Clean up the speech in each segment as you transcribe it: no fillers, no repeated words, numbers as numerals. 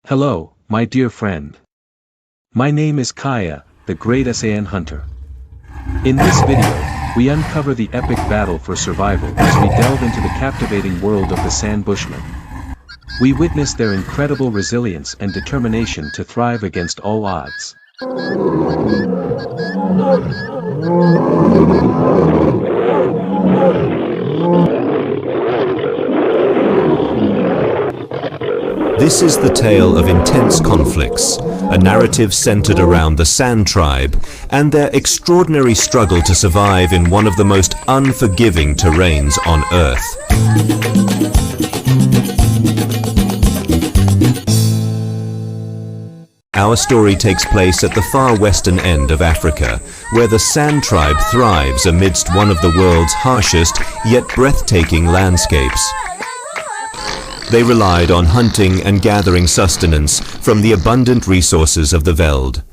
Hello, my dear friend. My name is Kaya, the great SAN hunter. In this video, we uncover the epic battle for survival as we delve into the captivating world of the San Bushmen. We witness their incredible resilience and determination to thrive against all odds. This is the tale of intense conflicts, a narrative centered around the San tribe and their extraordinary struggle to survive in one of the most unforgiving terrains on Earth. Our story takes place at the far western end of Africa, where the San tribe thrives amidst one of the world's harshest yet breathtaking landscapes. They relied on hunting and gathering sustenance from the abundant resources of the veld.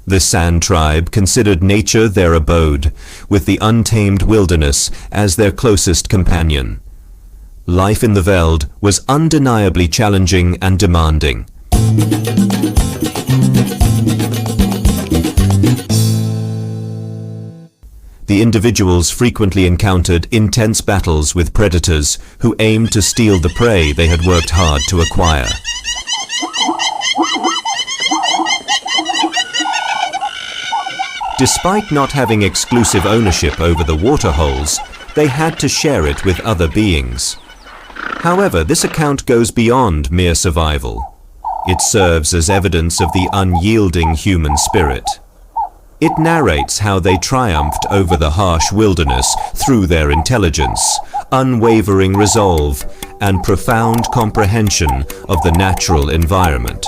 The San tribe considered nature their abode, with the untamed wilderness as their closest companion. Life in the veld was undeniably challenging and demanding. The individuals frequently encountered intense battles with predators who aimed to steal the prey they had worked hard to acquire. Despite not having exclusive ownership over the waterholes, they had to share it with other beings. However, this account goes beyond mere survival. It serves as evidence of the unyielding human spirit. It narrates how they triumphed over the harsh wilderness through their intelligence, unwavering resolve, and profound comprehension of the natural environment.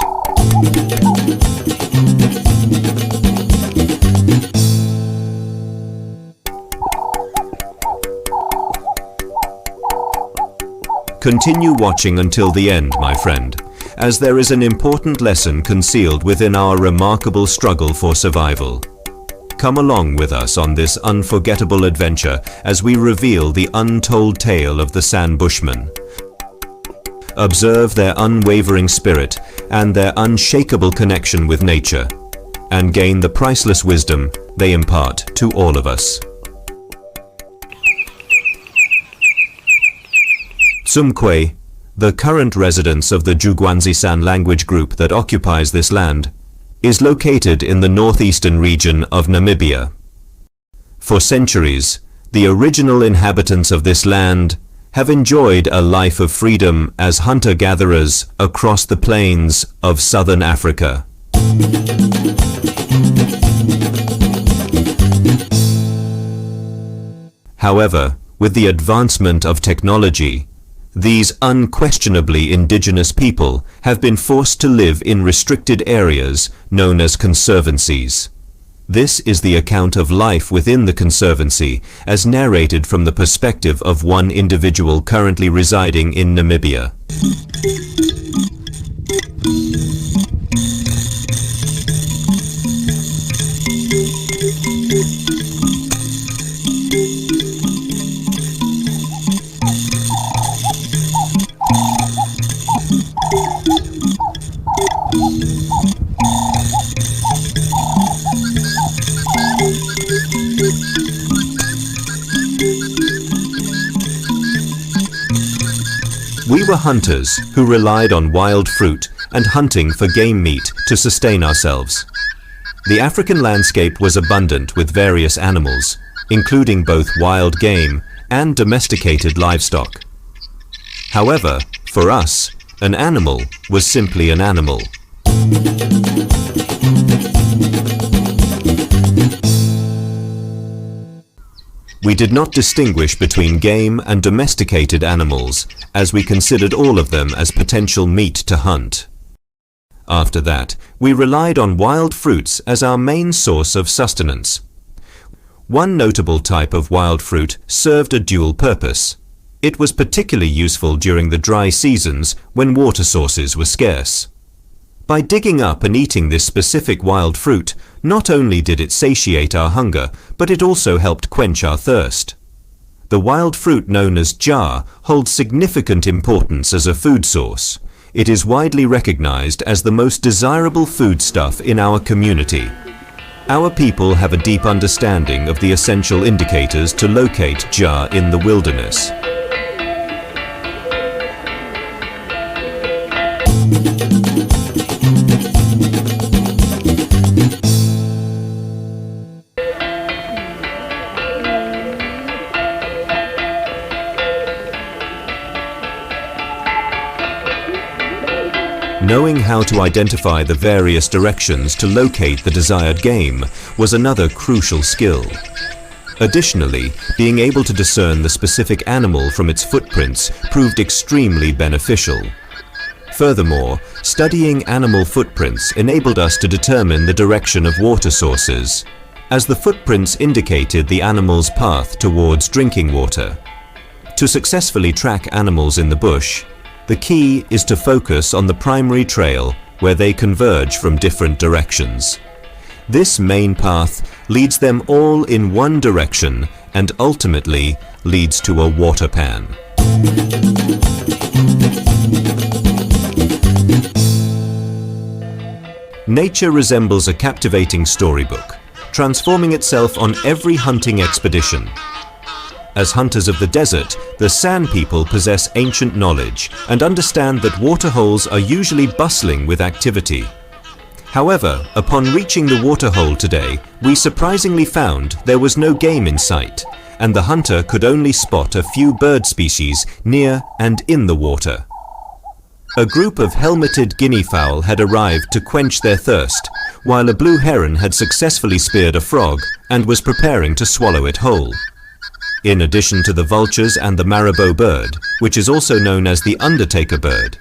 Continue watching until the end, my friend, as there is an important lesson concealed within our remarkable struggle for survival. Come along with us on this unforgettable adventure as we reveal the untold tale of the San Bushmen. Observe their unwavering spirit and their unshakable connection with nature, and gain the priceless wisdom they impart to all of us. Tsumkwe, the current residents of the Jugwanzi-San language group that occupies this land, is located in the northeastern region of Namibia. For centuries, the original inhabitants of this land have enjoyed a life of freedom as hunter-gatherers across the plains of southern Africa. However, with the advancement of technology, these unquestionably indigenous people have been forced to live in restricted areas known as conservancies. This is the account of life within the conservancy as narrated from the perspective of one individual currently residing in Namibia. We were hunters who relied on wild fruit and hunting for game meat to sustain ourselves. The African landscape was abundant with various animals, including both wild game and domesticated livestock. However, for us, an animal was simply an animal. We did not distinguish between game and domesticated animals, as we considered all of them as potential meat to hunt. After that, we relied on wild fruits as our main source of sustenance. One notable type of wild fruit served a dual purpose. It was particularly useful during the dry seasons when water sources were scarce. By digging up and eating this specific wild fruit, not only did it satiate our hunger, but it also helped quench our thirst. The wild fruit known as jar holds significant importance as a food source. It is widely recognized as the most desirable foodstuff in our community. Our people have a deep understanding of the essential indicators to locate jar in the wilderness. Knowing how to identify the various directions to locate the desired game was another crucial skill. Additionally, being able to discern the specific animal from its footprints proved extremely beneficial. Furthermore, studying animal footprints enabled us to determine the direction of water sources, as the footprints indicated the animal's path towards drinking water. To successfully track animals in the bush, the key is to focus on the primary trail where they converge from different directions. This main path leads them all in one direction and ultimately leads to a water pan. Nature resembles a captivating storybook, transforming itself on every hunting expedition. As hunters of the desert, the San people possess ancient knowledge and understand that waterholes are usually bustling with activity. However, upon reaching the waterhole today, we surprisingly found there was no game in sight, and the hunter could only spot a few bird species near and in the water. A group of helmeted guinea fowl had arrived to quench their thirst, while a blue heron had successfully speared a frog and was preparing to swallow it whole. In addition to the vultures and the marabou bird, which is also known as the undertaker bird,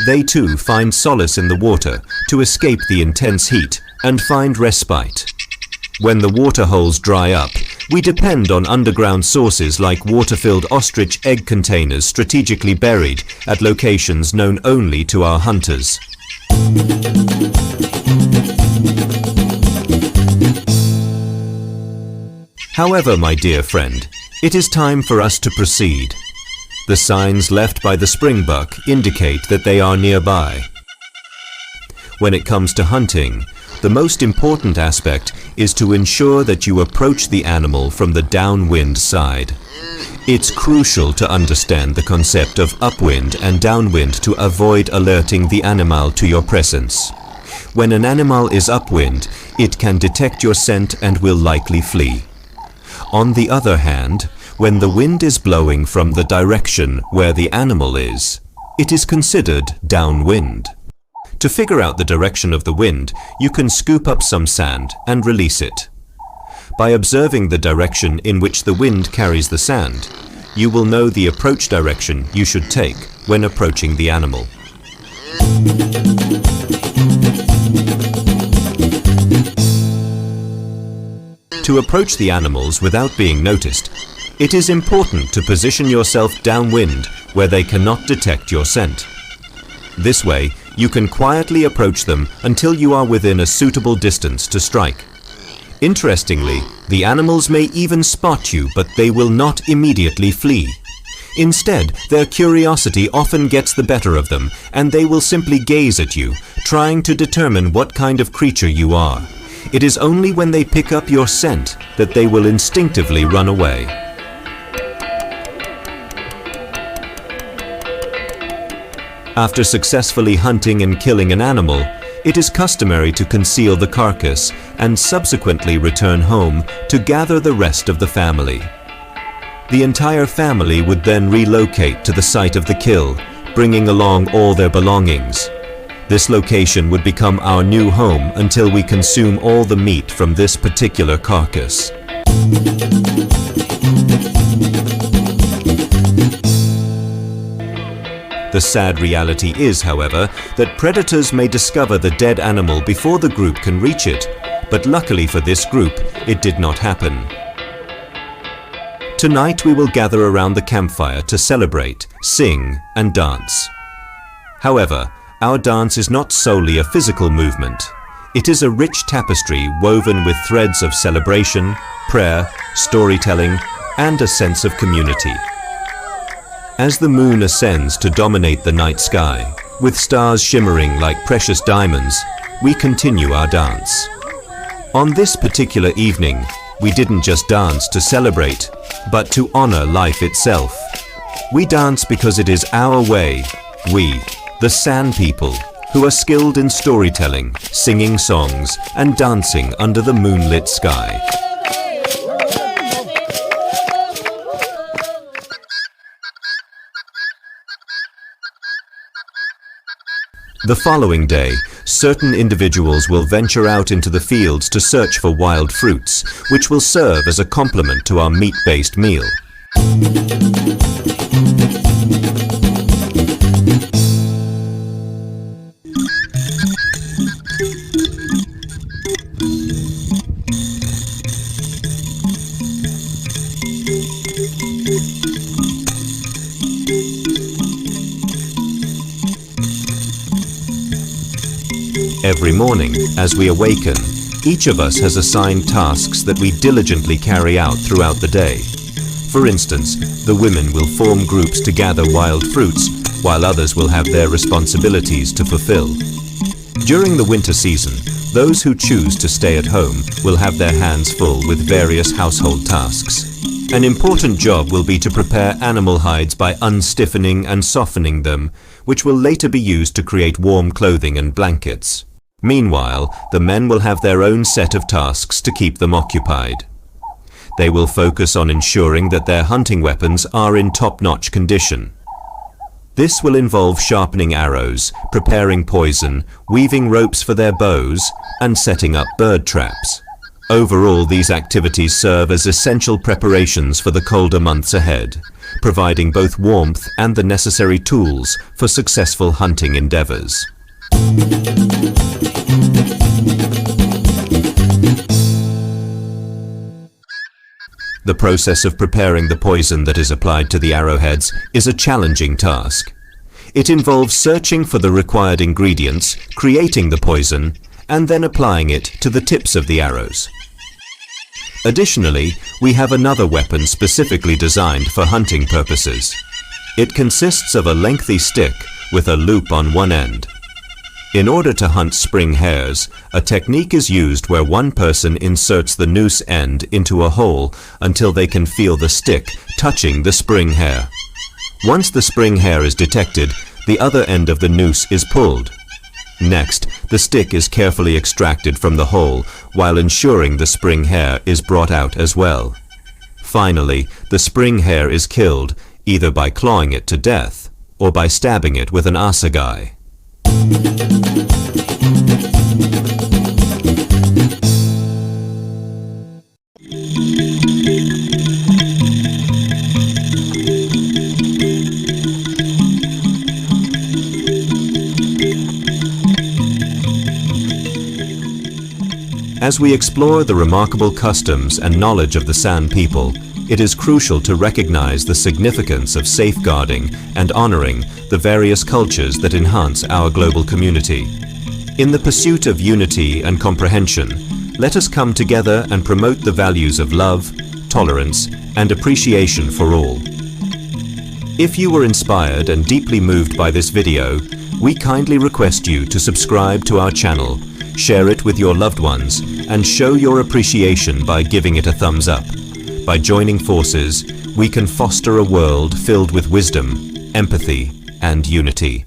they too find solace in the water to escape the intense heat and find respite. When the water holes dry up, we depend on underground sources like water-filled ostrich egg containers strategically buried at locations known only to our hunters. However, my dear friend, it is time for us to proceed. The signs left by the springbuck indicate that they are nearby. When it comes to hunting, the most important aspect is to ensure that you approach the animal from the downwind side. It's crucial to understand the concept of upwind and downwind to avoid alerting the animal to your presence. When an animal is upwind, it can detect your scent and will likely flee. On the other hand, when the wind is blowing from the direction where the animal is, it is considered downwind. To figure out the direction of the wind, you can scoop up some sand and release it. By observing the direction in which the wind carries the sand, you will know the approach direction you should take when approaching the animal. To approach the animals without being noticed, it is important to position yourself downwind where they cannot detect your scent. This way, you can quietly approach them until you are within a suitable distance to strike. Interestingly, the animals may even spot you, but they will not immediately flee. Instead, their curiosity often gets the better of them, and they will simply gaze at you, trying to determine what kind of creature you are. It is only when they pick up your scent that they will instinctively run away. After successfully hunting and killing an animal, it is customary to conceal the carcass and subsequently return home to gather the rest of the family. The entire family would then relocate to the site of the kill, bringing along all their belongings. This location would become our new home until we consume all the meat from this particular carcass. The sad reality is, however, that predators may discover the dead animal before the group can reach it, but luckily for this group, it did not happen. Tonight we will gather around the campfire to celebrate, sing, and dance. However, our dance is not solely a physical movement. It is a rich tapestry woven with threads of celebration, prayer, storytelling, and a sense of community. As the moon ascends to dominate the night sky, with stars shimmering like precious diamonds, we continue our dance. On this particular evening, we didn't just dance to celebrate, but to honor life itself. We dance because it is our way, we, the San people, who are skilled in storytelling, singing songs, and dancing under the moonlit sky. The following day, certain individuals will venture out into the fields to search for wild fruits, which will serve as a complement to our meat-based meal. Every morning, as we awaken, each of us has assigned tasks that we diligently carry out throughout the day. For instance, the women will form groups to gather wild fruits, while others will have their responsibilities to fulfill. During the winter season, those who choose to stay at home will have their hands full with various household tasks. An important job will be to prepare animal hides by unstiffening and softening them, which will later be used to create warm clothing and blankets. Meanwhile, the men will have their own set of tasks to keep them occupied. They will focus on ensuring that their hunting weapons are in top-notch condition. This will involve sharpening arrows, preparing poison, weaving ropes for their bows, and setting up bird traps. Overall, these activities serve as essential preparations for the colder months ahead, providing both warmth and the necessary tools for successful hunting endeavors. The process of preparing the poison that is applied to the arrowheads is a challenging task. It involves searching for the required ingredients, creating the poison, and then applying it to the tips of the arrows. Additionally, we have another weapon specifically designed for hunting purposes. It consists of a lengthy stick with a loop on one end. In order to hunt spring hares, a technique is used where one person inserts the noose end into a hole until they can feel the stick touching the spring hare. Once the spring hare is detected, the other end of the noose is pulled. Next, the stick is carefully extracted from the hole while ensuring the spring hare is brought out as well. Finally, the spring hare is killed either by clawing it to death or by stabbing it with an assegai. As we explore the remarkable customs and knowledge of the San people, it is crucial to recognize the significance of safeguarding and honoring the various cultures that enhance our global community. In the pursuit of unity and comprehension, let us come together and promote the values of love, tolerance, and appreciation for all. If you were inspired and deeply moved by this video, we kindly request you to subscribe to our channel, share it with your loved ones, and show your appreciation by giving it a thumbs up. By joining forces, we can foster a world filled with wisdom, empathy, and unity.